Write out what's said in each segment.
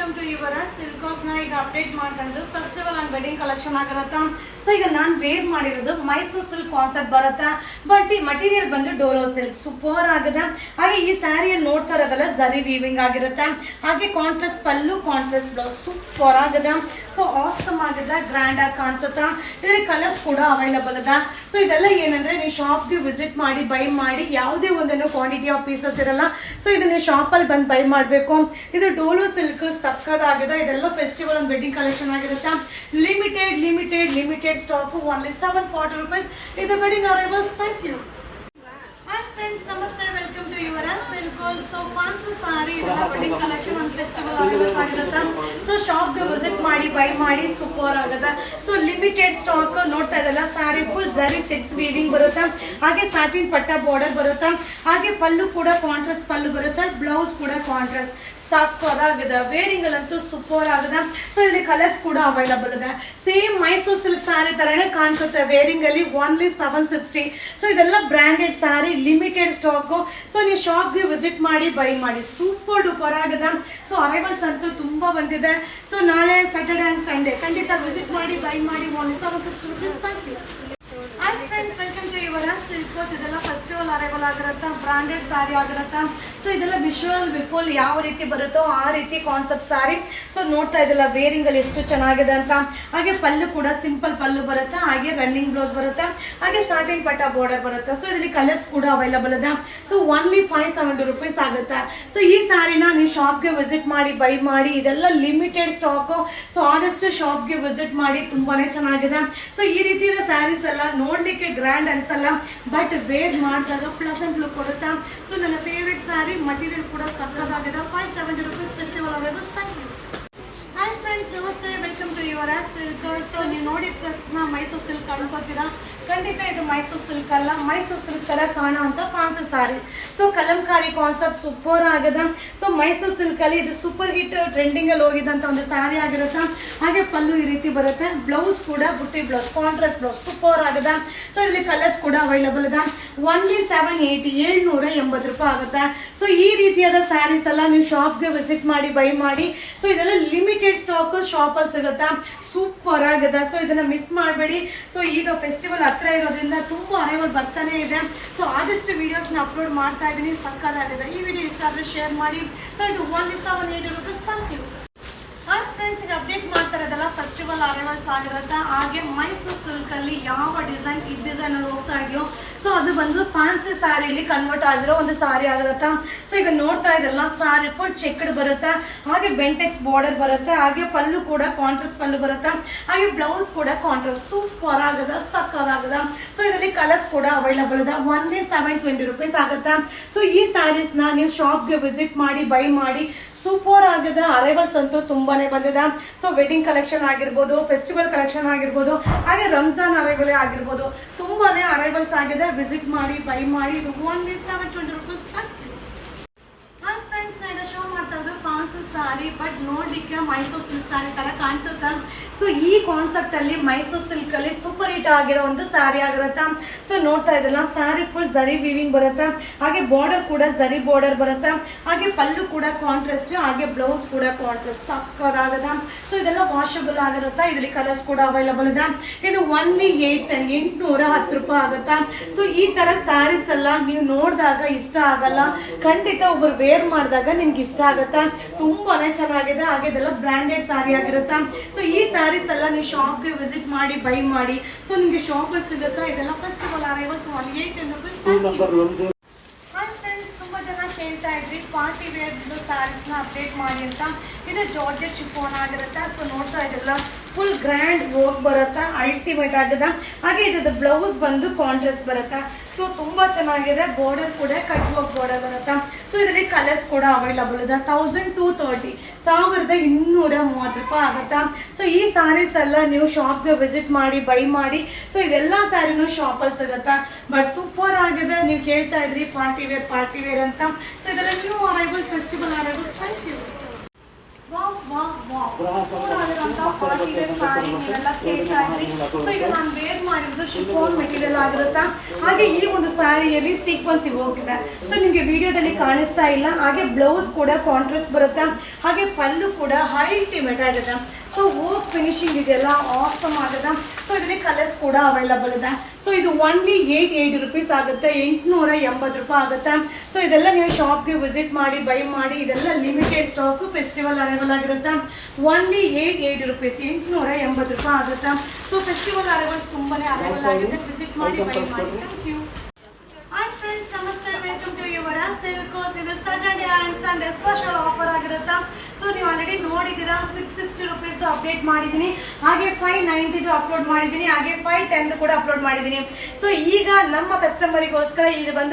Welcome to your ಸಿಲ್ಕೋಸ್ನ ಈಗ update ಮಾಡ್ಕೊಂಡು festival and wedding collection ಆಗಿರತ್ತಾ. ಸೊ ಈಗ ನಾನು ವೇರ್ ಮಾಡಿರೋದು ಮೈಸೂರು ಸಿಲ್ಕ್ ಕಾನ್ಸೆಪ್ಟ್ ಬರುತ್ತಾ. ಬಟ್ ಈ ಮಟೀರಿಯಲ್ ಬಂದು ಡೋಲೋ ಸಿಲ್ಕ್ ಸೂಪರ್ ಆಗಿದೆ. ಹಾಗೆ ಈ ಸ್ಯಾರಿಯಲ್ಲಿ ನೋಡ್ತಾ ಇರೋದಲ್ಲ ಜರಿ ವೀವಿಂಗ್ ಆಗಿರುತ್ತೆ. ಹಾಗೆ ಕಾಂಟ್ರಾಸ್ಟ್ ಪಲ್ಲು ಕಾಂಟ್ರಾಸ್ಟ್ ಬ್ಲೌಸ್ ಸೂಪರ್ ಆಗಿದೆ. ಸೊ ಆಸಮ್ ಆಗಿದೆ, ಗ್ರ್ಯಾಂಡ್ ಆಗಿ ಕಾಣಿಸುತ್ತಾ. ಇದರಲ್ಲಿ ಕಲರ್ಸ್ ಕೂಡ ಅವೈಲಬಲ್ ಇದೆ. ಸೊ ಇದೆಲ್ಲ ಏನಂದ್ರೆ ನೀವು ಶಾಪ್ಗೆ ವಿಸಿಟ್ ಮಾಡಿ ಬೈ ಮಾಡಿ, ಯಾವುದೇ ಒಂದನ್ನು ಕ್ವಾಂಟಿಟಿ ಆಫ್ ಪೀಸಸ್ ಇರಲ್ಲ. ಸೊ ಇದು ನೀವು ಶಾಪಲ್ಲಿ ಬಂದು ಬೈ ಮಾಡಬೇಕು. ಇದು ಡೋಲೋ ಸಿಲ್ಕ್ ಸಕ್ಕದಾಗಿದೆ. ಇದೆಲ್ಲ ಫೆಸ್ಟಿವಲ್ ಅಂಡ್ ವೆಡ್ಡಿಂಗ್ ಕಲೆಕ್ಷನ್ ಆಗಿರುತ್ತೆ. Limited stock, only 740 rupees. ಇದು wedding arrivals. Thank you. Hi friends, ನಮಸ್ತೆ, ವೆಲ್ಕಮ್ ಟು ಯುವರ್ ಸಿಲ್ಕೋಸ್. ಸೊ ಫ್ಯಾನ್ಸಿ ಸಾರಿ ಇದೆಲ್ಲ ವೆಡ್ಡಿಂಗ್ ಕಲೆಕ್ಷನ್ ಒಂದು ಫೆಸ್ಟಿವಲ್ ಅರೈವಲ್ಸ್ ಆಗಿರುತ್ತೆ. ಸೊ ಶಾಪ್ಗೆ ವಿಸಿಟ್ ಮಾಡಿ ಬೈ ಮಾಡಿ, ಸೂಪರ್ ಆಗುತ್ತೆ. ಸೊ ಲಿಮಿಟೆಡ್ ಸ್ಟಾಕ್ ನೋಡ್ತಾ ಇದ್ದಲ್ಲ, sari full zari checks weaving ಬರುತ್ತೆ. ಹಾಗೆ ಸಾಟಿನ್ ಪಟ್ಟ ಬಾರ್ಡರ್ ಬರುತ್ತೆ. ಹಾಗೆ ಪಲ್ಲು ಕೂಡ ಕಾಂಟ್ರಾಸ್ಟ್ ಪಲ್ಲು ಬರುತ್ತೆ. ಬ್ಲೌಸ್ ಕೂಡ ಕಾಂಟ್ರಾಸ್ಟ್ ಸಾಕಾಗಿದೆ. ವೇರಿಂಗ್ ಅಲ್ಲಂತೂ ಸೂಪರ್ ಆಗಿದೆ. ಸೊ ಇಲ್ಲಿ ಕಲರ್ಸ್ ಕೂಡ ಅವೈಲಬಲ್ ಇದೆ. ಸೇಮ್ ಮೈಸೂರು ಸಿಲ್ಕ್ ಸ್ಯಾರಿ ತರನೇ ಕಾಣಿಸುತ್ತೆ ವೇರಿಂಗ್ ಅಲ್ಲಿ. ಓನ್ಲಿ 760. ಸೊ ಇದೆಲ್ಲ branded sari, limited stock. So ನೀವು ಶಾಪ್ಗೆ ವಿಸಿಟ್ ಮಾಡಿ ಬೈ ಮಾಡಿ, ಸೂಪರ್ ಡೂಪರ್ ಆಗಿದೆ. ಸೊ ಅರೈವಲ್ಸ್ ಅಂತೂ ತುಂಬಾ ಬಂದಿದೆ. ಸೊ ನಾಳೆ ಸ್ಯಾಟರ್ಡೆ ಅಂಡ್ ಸಂಡೇ ಖಂಡಿತ ವಿಸಿಟ್ ಮಾಡಿ ಬೈ ಮಾಡಿ. Only 760 rupees. Thank you. Hi friends, welcome to your ಸಿಲ್ಕೋಸ್. ಇದೆಲ್ಲ ಫೆಸ್ಟಿವಲ್ ಅರೈವಲ್ ಆಗಿರುತ್ತೆ, ಬ್ರಾಂಡೆಡ್ ಸಾರಿ ಆಗಿರುತ್ತೆ. ಸೊ ಇದೆಲ್ಲ ವಿಶುವಲ್ ವಿಪುಲ್ ಯಾವ ರೀತಿ ಬರುತ್ತೋ ಆ ರೀತಿ ಕಾನ್ಸೆಪ್ಟ್ ಸಾರಿ. ಸೊ ನೋಡ್ತಾ ಇದ್ದಲ್ಲ ವೇರಿಂಗ್ ಅಲ್ಲಿ ಎಷ್ಟು ಚೆನ್ನಾಗಿದೆ ಅಂತ. ಹಾಗೆ ಪಲ್ಲು ಕೂಡ ಸಿಂಪಲ್ ಪಲ್ಲು ಬರುತ್ತೆ. ಹಾಗೆ ರನ್ನಿಂಗ್ ಬ್ಲೌಸ್ ಬರುತ್ತೆ. ಹಾಗೆ ಸಾಟಿನ್ ಪಟ್ಟ ಬಾರ್ಡರ್ ಬರುತ್ತೆ. ಸೊ ಇದರಲ್ಲಿ ಕಲರ್ಸ್ ಕೂಡ ಅವೈಲಬಲ್ ಇದೆ. ಸೊ ಓನ್ಲಿ 570 rupees ಆಗುತ್ತೆ. ಸೊ ಈ ಸಾರಿನ ನೀವು ಶಾಪ್ಗೆ ವಿಸಿಟ್ ಮಾಡಿ ಬೈ ಮಾಡಿ. ಇದೆಲ್ಲ ಲಿಮಿಟೆಡ್ ಸ್ಟಾಕ್. ಸೊ ಆದಷ್ಟು ಶಾಪ್ಗೆ ವಿಸಿಟ್ ಮಾಡಿ, ತುಂಬಾನೇ ಚೆನ್ನಾಗಿದೆ. ಸೊ ಈ ರೀತಿಯ ಸ್ಯಾರೀಸ್ ಎಲ್ಲ ನೋಡ್ಲಿಕ್ಕೆ ಗ್ರ್ಯಾಂಡ್ ಅನ್ಸಲ್ಲ, ಬಟ್ ವೇರ್ ಮಾಡಿದಾಗ ಪ್ಲಸೆಂಟ್ ಲುಕ್ ಕೊಡುತ್ತಾ. ಸೊ ನನ್ನ ಫೇವ್ರೆಟ್ ಸ್ಯಾರಿ, ಮಟೀರಿಯಲ್ ಕೂಡ ಸಕ್ಕತ್ತಾಗಿದೆ. 570 rupees festival available. Thank you. Hi friends, ನಮಸ್ತೆ, welcome to your silk. So ನೀವು ನೋಡಿದ ತಕ್ಷಣ ಮೈಸೂರು ಸಿಲ್ಕ್ ಅನ್ಕೋತೀರಾ. ಖಂಡಿತ ಇದು ಮೈಸೂರು ಸಿಲ್ಕ್ ಅಲ್ಲ, ಮೈಸೂರು ಸಿಲ್ಕ್ ತರ ಕಾಣೋ ಅಂತ ಫ್ಯಾನ್ಸಿ ಸಾರಿ. ಸೊ ಕಲಂಕಾರಿ ಕಾನ್ಸೆಪ್ಟ್ ಸೂಪರ್ ಆಗಿದೆ. ಸೊ ಮೈಸೂರು ಸಿಲ್ಕ್ ಅಲ್ಲಿ ಇದು ಸೂಪರ್ ಹಿಟ್ ಟ್ರೆಂಡಿಂಗ್ ಅಲ್ಲಿ ಹೋಗಿದ್ದಂತ ಒಂದು ಸ್ಯಾರಿ ಆಗಿರುತ್ತೆ. ಹಾಗೆ ಪಲ್ಲು ಈ ರೀತಿ ಬರುತ್ತೆ. ಬ್ಲೌಸ್ ಕೂಡ ಬುಟ್ಟಿ ಬ್ಲೌಸ್, ಕಾಂಟ್ರಾಸ್ಟ್ ಬ್ಲೌಸ್ ಸೂಪರ್ ಆಗಿದೆ. ಸೊ ಇಲ್ಲಿ ಕಲರ್ಸ್ ಕೂಡ ಅವೈಲಬಲ್ ಇದೆ. ಓನ್ಲಿ 780 780 ರೂಪಾಯಿ ಆಗುತ್ತೆ. ಸೊ ಈ ರೀತಿಯಾದ ಸ್ಯಾರೀಸ್ ಎಲ್ಲ ನೀವು ಶಾಪ್ಗೆ ವಿಸಿಟ್ ಮಾಡಿ ಬೈ ಮಾಡಿ. ಸೊ ಇದೆಲ್ಲ ಲಿಮಿಟೆಡ್ ಸ್ಟಾಕ್, ಶಾಪಲ್ಲಿ ಸಿಗುತ್ತಾ. ಸೂಪರ್ ಆಗಿದೆ. ಸೊ ಇದನ್ನ ಮಿಸ್ ಮಾಡಬೇಡಿ. ಸೊ ಈಗ ಫೆಸ್ಟಿವಲ್ ಹತ್ರ ಇರೋದ್ರಿಂದ ತುಂಬಾ ಅರೈವಲ್ ಬರ್ತಾನೆ ಇದೆ. ಸೊ ಆದಷ್ಟು ವಿಡಿಯೋಸ್ನ ಅಪ್ಲೋಡ್ ಮಾಡ್ತಾ ಇದ್ದೀನಿ. ಸಕ್ಕತ್ತಾಗಿದೆ. ಈ ವಿಡಿಯೋ ಇಷ್ಟ ಆದರೆ ಶೇರ್ ಮಾಡಿ. ಸೊ ಇದು only 780 rupees. Thank you. Hi friends, ಈಗ ಅಪ್ಡೇಟ್ ಮಾಡ್ತಾ ಇರೋದಲ್ಲ ಫೆಸ್ಟಿವಲ್ ಅರೈವಲ್ಸ್ ಆಗಿರುತ್ತೆ. ಹಾಗೆ ಮೈಸೂರು ಸಿಲ್ಕ್ ಅಲ್ಲಿ ಯಾವ ಡಿಸೈನ್ ಈ ಡಿಸೈನ್ ಅಲ್ಲಿ ಹೋಗ್ತಾ ಇದೆಯೋ, ಸೊ ಅದು ಬಂದು ಫ್ಯಾನ್ಸಿ ಸ್ಯಾರಿಲಿ ಕನ್ವರ್ಟ್ ಆಗಿರೋ ಒಂದು ಸಾರಿ ಆಗಿರುತ್ತೆ. ಸೊ ಈಗ ನೋಡ್ತಾ ಇದ್ರಲ್ಲ, ಸಾರಿ ಫುಲ್ ಚೆಕ್ಡ್ ಬರುತ್ತೆ. ಹಾಗೆ ಬೆಂಟೆಕ್ಸ್ ಬಾರ್ಡರ್ ಬರುತ್ತೆ. ಹಾಗೆ ಪಲ್ಲು ಕೂಡ ಕಾಂಟ್ರಾಸ್ಟ್ ಪಲ್ಲು ಬರುತ್ತೆ. ಹಾಗೆ ಬ್ಲೌಸ್ ಕೂಡ ಕಾಂಟ್ರಾಸ್ಟ್ ಸೂಪರ್ ಆಗಿದೆ, ಸಕ್ಕದಾಗಿದೆ. ಸೊ ಇದರಲ್ಲಿ ಕಲರ್ಸ್ ಕೂಡ ಅವೈಲಬಲ್ ಇದೆ. ಓನ್ಲಿ 720 rupees ಆಗುತ್ತೆ. ಸೊ ಈ ಸ್ಯಾರೀಸ್ನ ನೀವು ಶಾಪ್ಗೆ ವಿಸಿಟ್ ಮಾಡಿ ಬೈ ಮಾಡಿ. ಸೂಪರ್ ಆಗಿದೆ. ಅರೈವಲ್ಸ್ ಅಂತೂ ತುಂಬಾನೇ ಬಂದಿದೆ. ಸೊ ವೆಡ್ಡಿಂಗ್ ಕಲೆಕ್ಷನ್ ಆಗಿರ್ಬೋದು, ಫೆಸ್ಟಿವಲ್ ಕಲೆಕ್ಷನ್ ಆಗಿರ್ಬೋದು, ಹಾಗೆ ರಂಜಾನ್ ಅರೈವಲ್ ಆಗಿರ್ಬೋದು, ತುಂಬಾನೇ ಅರೈವಲ್ಸ್ ಆಗಿದೆ. ವಿಸಿಟ್ ಮಾಡಿ ಬೈ ಮಾಡಿ. Only 720 rupees. ಹಾಯ್ ಫ್ರೆಂಡ್ಸ್, ನಾನು ಶೋ ಮಾಡ್ತಾ ಇರೋದು ಫ್ಯಾನ್ಸಿ ಸಾರಿ, ಬಟ್ ನೋಡ್ಲಿಕ್ಕೆ ಮೈಸೂರು ಸಿಲ್ಕ್ ಸಾರಿ ತರ ಕಾಣಿಸುತ್ತೆ. ಸೊ ಈ ಕಾನ್ಸೆಪ್ಟ್ ಅಲ್ಲಿ ಮೈಸೂರು ಸಿಲ್ಕ್ ಅಲ್ಲಿ ಸೂಪರ್ ಹಿಟ್ ಆಗಿರೋ ಒಂದು ಸ್ಯಾರಿ ಆಗಿರುತ್ತೆ. ಸೊ ನೋಡ್ತಾ ಇದ್ದಲ್ಲ, ಸ್ಯಾರಿ ಫುಲ್ ಜರಿ ವೀವಿಂಗ್ ಬರುತ್ತೆ. ಹಾಗೆ ಬಾರ್ಡರ್ ಕೂಡ ಜರಿ ಬಾರ್ಡರ್ ಬರುತ್ತೆ. ಹಾಗೆ ಪಲ್ಲು ಕೂಡ ಕಾಂಟ್ರಾಸ್ಟ್. ಹಾಗೆ ಬ್ಲೌಸ್ ಕೂಡ ಕಾಂಟ್ರಾಸ್ಟ್ ಸಕ್ಕದಾಗಿದೆ. ಸೊ ಇದೆಲ್ಲ ವಾಷಬಲ್ ಆಗಿರುತ್ತೆ. ಇದರಲ್ಲಿ ಕಲರ್ಸ್ ಕೂಡ ಅವೈಲಬಲ್ ಇದೆ. ಇದು ಓನ್ಲಿ 810 ರೂಪಾಯಿ ಆಗುತ್ತಾ. ಸೊ ಈ ತರ ಸ್ಯಾರೀಸ್ ಎಲ್ಲ ನೀವು ನೋಡಿದಾಗ ಇಷ್ಟ ಆಗಲ್ಲ, ಖಂಡಿತ ಒಬ್ಬರು ವೇರ್ ಮಾಡಿದಾಗ ನಿಮ್ಗೆ ಇಷ್ಟ ಆಗುತ್ತೆ. ತುಂಬಾನೇ ಚೆನ್ನಾಗಿದೆ. ಹಾಗೆ ಇದೆಲ್ಲ ಬ್ರಾಂಡೆಡ್ ಸ್ಯಾರಿ ಆಗಿರುತ್ತೆ. ಸೊ ಈ ಸ್ಯಾರೀಸ್ ಎಲ್ಲ ನೀವು ಶಾಪ್ಗೆ ವಿಸಿಟ್ ಮಾಡಿ ಬೈ ಮಾಡಿ. ಸೊ ನಿಮ್ಗೆ ಶಾಪಲ್ಲಿ ಸಿಗುತ್ತಾ. ಇದೆಲ್ಲ festival arrivals. 810 rupees. Hi friends, ತುಂಬಾ ಜನ ಕೇಳ್ತಾ ಇದ್ರಿ ಪಾರ್ಟಿ ವೇರ್ ಸ್ಯಾರೀಸ್ನ ಅಪ್ಡೇಟ್ ಮಾಡಿ ಅಂತ. ಇದು ಜಾರ್ಜೆಟ್ ಶಿಫಾನ್ ಆಗಿರುತ್ತೆ. ಸೊ ನೋಡ್ತಾ ಇದ್ರಲ್ಲ, ಫುಲ್ ಗ್ರ್ಯಾಂಡ್ ವರ್ಕ್ ಬರುತ್ತೆ, ಅಲ್ಟಿಮೇಟ್ ಆಗಿದೆ. ಹಾಗೆ ಇದು ಬ್ಲೌಸ್ ಬಂದು ಕಾಂಟ್ರಾಸ್ಟ್ ಬರುತ್ತೆ. ಸೊ ತುಂಬಾ ಚೆನ್ನಾಗಿದೆ. ಬಾರ್ಡರ್ ಕೂಡ ಕಟ್ ವರ್ಕ್ ಬಾರ್ಡರ್ ಬರುತ್ತೆ. ಸೊ ಇದರಲ್ಲಿ ಕಲರ್ಸ್ ಕೂಡ ಅವೈಲಬಲ್ ಇದೆ. 1230 1230 ರೂಪಾಯಿ ಆಗುತ್ತಾ. ಸೊ ಈ ಸ್ಯಾರೀಸ್ ಎಲ್ಲ ನೀವು ಶಾಪ್ಗೆ ವಿಸಿಟ್ ಮಾಡಿ ಬೈ ಮಾಡಿ. ಸೊ ಇದೆಲ್ಲ ಸ್ಯಾರಿನೂ ಶಾಪಲ್ಲಿ ಸಿಗುತ್ತಾ. ಬಟ್ ಸೂಪರ್ ಆಗಿದೆ. ನೀವು ಕೇಳ್ತಾ ಇದ್ರಿ ಪಾರ್ಟಿ ವೇರ್ ಅಂತ. ಸೊ ಇದೆಲ್ಲ new arrival, festival arrivals. Thank you. Wow wow wow, super ಆಗಿದೆ ಆಗಿರುವಂತ ಪಾರ್ಟಿ ವೇರ್ ಸಾರಿ ನೀವೆಲ್ಲ ಕೇಳ್ತಾ ಇದ್ರಿ. ಸೊ ಈಗ ನಾನು ವೇರ್ ಮಾಡಿರೋದು ಶಿಫಾನ್ ಮೆಟೀರಿಯಲ್ ಆಗಿರುತ್ತಾ. ಹಾಗೆ ಈ ಒಂದು ಸ್ಯಾರಿಯಲ್ಲಿ ಸೀಕ್ವೆನ್ಸ್ ಹೋಗಿದೆ. ಸೊ ನಿಮಗೆ ವಿಡಿಯೋದಲ್ಲಿ ಕಾಣಿಸ್ತಾ ಇಲ್ಲ. ಹಾಗೆ ಬ್ಲೌಸ್ ಕೂಡ ಕಾಂಟ್ರಾಸ್ಟ್ ಬರುತ್ತೆ. ಹಾಗೆ ಪಲ್ಲು ಕೂಡ ಅಲ್ಟಿಮೇಟ್ ಆಗಿದೆ. ಸೊ ವರ್ಕ್ ಫಿನಿಶಿಂಗ್ ಇದೆಲ್ಲ ಆಸಮ್ ಆಗಿದೆ. ಸೊ ಇದರಲ್ಲಿ ಕಲರ್ಸ್ ಕೂಡ ಅವೈಲಬಲ್ ಇದೆ. ಸೊ ಇದು ಓನ್ಲಿ 880 rupees ಆಗುತ್ತೆ, 880 ರೂಪಾಯಿ ಆಗುತ್ತೆ. ಸೊ ಇದೆಲ್ಲ ನೀವು ಶಾಪ್ಗೆ ವಿಸಿಟ್ ಮಾಡಿ ಬೈ ಮಾಡಿ. ಇದೆಲ್ಲ ಲಿಮಿಟೆಡ್ ಸ್ಟಾಕ್, ಫೆಸ್ಟಿವಲ್ ಅರೈವಲ್ ಆಗಿರುತ್ತೆ. ಓನ್ಲಿ 880 rupees, 880 ರೂಪಾಯಿ ಆಗುತ್ತೆ. ಸೊ ಫೆಸ್ಟಿವಲ್ ಅರೈವಲ್ಸ್ ತುಂಬಾನೇ ಅರೈವಲ್ ಆಗಿದೆ. ವಿಸಿಟ್ ಮಾಡಿ ಬೈ ಮಾಡಿ. Thank you. ಹಾಯ್ ಫ್ರೆಂಡ್ಸ್, ನಮಸ್ತೆ, ವೆಲ್ಕಮ್ ಟು ಯುವರ್ ಸಿಲ್ಕೋಸ್. ಇದು Saturday and Sunday special offer ಆಗಿರುತ್ತೆ. ಸೊ ನೀವು ಆಲ್ರೆಡಿ ನೋಡಿದ್ದೀರಾ, 660 rupees ಅಪ್ಡೇಟ್ ಮಾಡಿದ್ದೀನಿ. ಹಾಗೆ 590 ಅಪ್ಲೋಡ್ ಮಾಡಿದ್ದೀನಿ. ಹಾಗೆ 510 ಕೂಡ ಅಪ್ಲೋಡ್ ಮಾಡಿದ್ದೀನಿ. ಸೊ ಈಗ ನಮ್ಮ ಕಸ್ಟಮರಿಗೋಸ್ಕರ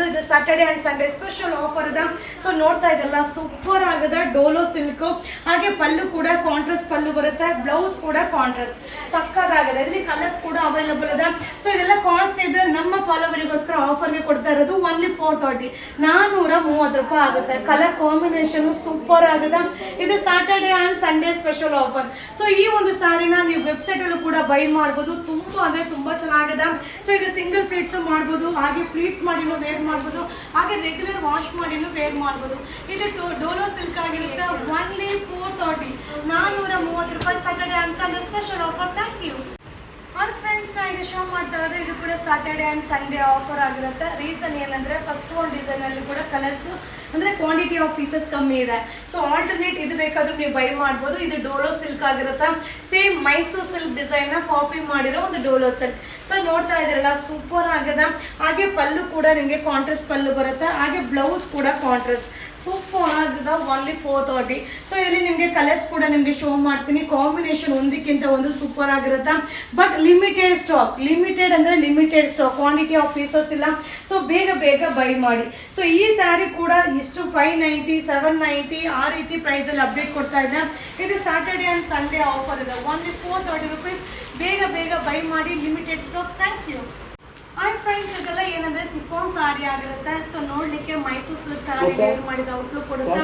ಇದು Saturday and Sunday special offer ಇದೆ. ಸೊ ನೋಡ್ತಾ ಇದ್ದಲ್ಲ, ಸೂಪರ್ ಆಗಿದೆ ಡೋಲೋ ಸಿಲ್ಕ್. ಹಾಗೆ ಪಲ್ಲು ಕೂಡ ಕಾಂಟ್ರಾಸ್ಟ್ ಪಲ್ಲು ಬರುತ್ತೆ. ಬ್ಲೌಸ್ ಕೂಡ ಕಾಂಟ್ರಾಸ್ಟ್ ಸಕ್ಕದಾಗಿದೆ. ಇದರಲ್ಲಿ ಕಲರ್ಸ್ ಕೂಡ ಅವೈಲಬಲ್ ಇದೆ. ಸೊ ಇದೆಲ್ಲ ಕಾಸ್ಟ್ ಇದೆ. ನಮ್ಮ ಫಾಲೋವರಿಗೋಸ್ಕರ ಆಫರ್ಗೆ ಕೊಡ್ತಾ ಇರೋದು ಓನ್ಲಿ 430, 430 ರೂಪಾಯಿ ಆಗುತ್ತೆ. ಕಲರ್ ಕಾಂಬಿನೇಷನ್ ಸೂಪರ್ ಆಗಿದೆ. ಇದು Saturday and Sunday special offer. So ಈ ಒಂದು ಸ್ಯಾರಿನ ನೀವು ವೆಬ್ಸೈಟ್ ಅಲ್ಲೂ ಕೂಡ ಬೈ ಮಾಡ್ಬೋದು. ತುಂಬಾ ಚೆನ್ನಾಗಿದೆ. ಸೊ ಇದು ಸಿಂಗಲ್ ಪ್ಲೇಟ್ಸ್ ಮಾಡ್ಬೋದು. ಹಾಗೆ ಪ್ಲೀಟ್ಸ್ ಮಾಡಿನೂ ವೇರ್ ಮಾಡ್ಬೋದು. ಹಾಗೆ ರೆಗ್ಯುಲರ್ ವಾಶ್ ಮಾಡಿನೂ ವೇರ್ ಮಾಡ್ಬೋದು. ಇದು ಡೋಲೋ ಸಿಲ್ಕ್ ಆಗಿರುತ್ತೆ. ಓನ್ಲಿ 430, 430 ರೂಪಾಯಿ Saturday and Sunday special offer. Thank you. ಆರ್ ಫ್ರೆಂಡ್ಸ್, ನಾ ಇದು ಶೋ ಮಾಡ್ತಾ ಇರೋದು ಇದು ಕೂಡ ಸ್ಯಾಟರ್ಡೆ ಆ್ಯಂಡ್ ಸಂಡೇ ಆಫರ್ ಆಗಿರುತ್ತೆ. ರೀಸನ್ ಏನಂದ್ರೆ ಫಸ್ಟ್ ಒಂದು ಡಿಸೈನ್ ಅಲ್ಲಿ ಕೂಡ ಕಲರ್ಸ್ ಅಂದ್ರೆ ಕ್ವಾಂಟಿಟಿ ಆಫ್ ಪೀಸಸ್ ಕಮ್ಮಿ ಇದೆ. ಸೊ ಆಲ್ಟರ್ನೇಟ್ ಇದು ಬೇಕಾದ್ರೂ ನೀವು ಬೈ ಮಾಡ್ಬೋದು. ಇದು ಡೋಲೋ ಸಿಲ್ಕ್ ಆಗಿರುತ್ತೆ. ಸೇಮ್ ಮೈಸೂರು ಸಿಲ್ಕ್ ಡಿಸೈನ್ ನ ಕಾಪಿ ಮಾಡಿರೋ ಒಂದು ಡೋಲೋ ಸಿಲ್ಕ್. ಸೊ ನೋಡ್ತಾ ಇದ್ರಲ್ಲ, ಸೂಪರ್ ಆಗಿದೆ. ಹಾಗೆ ಪಲ್ಲು ಕೂಡ ನಿಮಗೆ ಕಾಂಟ್ರಾಸ್ಟ್ ಪಲ್ಲು ಬರುತ್ತೆ. ಹಾಗೆ ಬ್ಲೌಸ್ ಕೂಡ ಕಾಂಟ್ರಾಸ್ಟ್ ಸೂಪರ್ ಆಗಿದೆ. ಓನ್ಲಿ 430. ಸೊ ಇದರಲ್ಲಿ ನಿಮಗೆ ಕಲರ್ಸ್ ಕೂಡ ನಿಮಗೆ ಶೋ ಮಾಡ್ತೀನಿ. ಕಾಂಬಿನೇಷನ್ ಒಂದಕ್ಕಿಂತ ಒಂದು ಸೂಪರ್ ಆಗಿರುತ್ತೆ. ಬಟ್ ಲಿಮಿಟೆಡ್ ಸ್ಟಾಕ್, ಲಿಮಿಟೆಡ್ ಅಂದ್ರೆ limited stock, quantity of pieces ಇಲ್ಲ. ಸೊ ಬೇಗ ಬೈ ಮಾಡಿ. ಸೊ ಈ ಸ್ಯಾರಿ ಕೂಡ ಇಷ್ಟು 590, 790 ಆ ರೀತಿ ಪ್ರೈಸ್ ಅಲ್ಲಿ ಅಪ್ಡೇಟ್ ಕೊಡ್ತಾ ಇದೆ. ಇದು ಸ್ಯಾಟರ್ಡೆ ಅಂಡ್ ಸಂಡೇ ಆಫರ್ ಇದೆ. Only 430 rupees. ಬೇಗ ಬೈ ಮಾಡಿ. Limited stock. Thank you. Hi friends, ಇದೆಲ್ಲ ಏನಂದ್ರೆ ಶಿಫಾನ್ ಸಾರಿ ಆಗಿರುತ್ತೆ. ಸೊ ನೋಡ್ಲಿಕ್ಕೆ ಮೈಸೂರು ಸಿಲ್ಕ್ ಸಾರಿ ವೇರ್ ಮಾಡಿದ ಔಟ್ಲುಕ್ ಕೊಡುತ್ತೆ.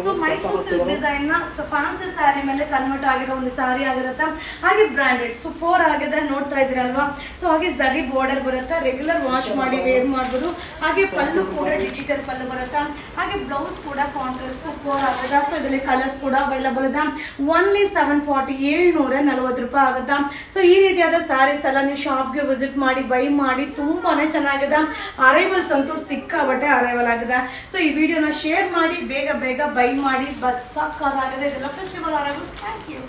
ಸೊ ಮೈಸೂರು ಸಿಲ್ಕ್ ಡಿಸೈನ್ ನ ಫ್ಯಾನ್ಸಿ ಸ್ಯಾರಿ ಮೇಲೆ ಕನ್ವರ್ಟ್ ಆಗಿರೋ ಒಂದು ಸಾರಿ ಆಗಿರುತ್ತೆ. ಹಾಗೆ ಬ್ರಾಂಡೆಡ್ ಸೂಪರ್ ಆಗಿದೆ. ನೋಡ್ತಾ ಇದ್ರಲ್ವಾ. ಸೊ ಹಾಗೆ ಜರಿ ಬಾರ್ಡರ್ ಬರುತ್ತೆ. ರೆಗ್ಯುಲರ್ ವಾಶ್ ಮಾಡಿ ವೇರ್ ಮಾಡ್ಬೋದು. ಹಾಗೆ ಪಲ್ಲು ಕೂಡ ಡಿಜಿಟಲ್ ಪಲ್ಲು ಬರುತ್ತೆ. ಹಾಗೆ ಬ್ಲೌಸ್ ಕೂಡ ಕಾಂಟ್ರಾಸ್ಟ್ ಸೂಪರ್ ಆಗಿದೆ. ಸೊ ಇದರಲ್ಲಿ ಕಲರ್ಸ್ ಕೂಡ ಅವೈಲಬಲ್ ಇದೆ. ಓನ್ಲಿ 740, 740 ರೂಪಾಯಿ ಆಗುತ್ತೆ. ಸೊ ಈ ರೀತಿಯಾದ ಸ್ಯಾರೀಸ್ ಎಲ್ಲ ನೀವು ಶಾಪ್ಗೆ ವಿಸಿಟ್ ಮಾಡಿ ಬೈ ಮಾಡಿ. ತುಂಬಾನೇ ಚೆನ್ನಾಗಿದೆ. ಅರೈವಲ್ಸ್ ಅಂತೂ ಸಿಕ್ಕಾಬಟ್ಟೆ ಅರೈವಲ್ ಆಗಿದೆ. ಸೊ ಈ ವಿಡಿಯೋನ ಶೇರ್ ಮಾಡಿ. ಬೇಗ ಬೈ ಮಾಡಿ. ಸಾಕಾಗಿದೆ. ಇದೆಲ್ಲ ಫೆಸ್ಟಿವಲ್ ಅರೈವಲ್ಸ್. Thank you.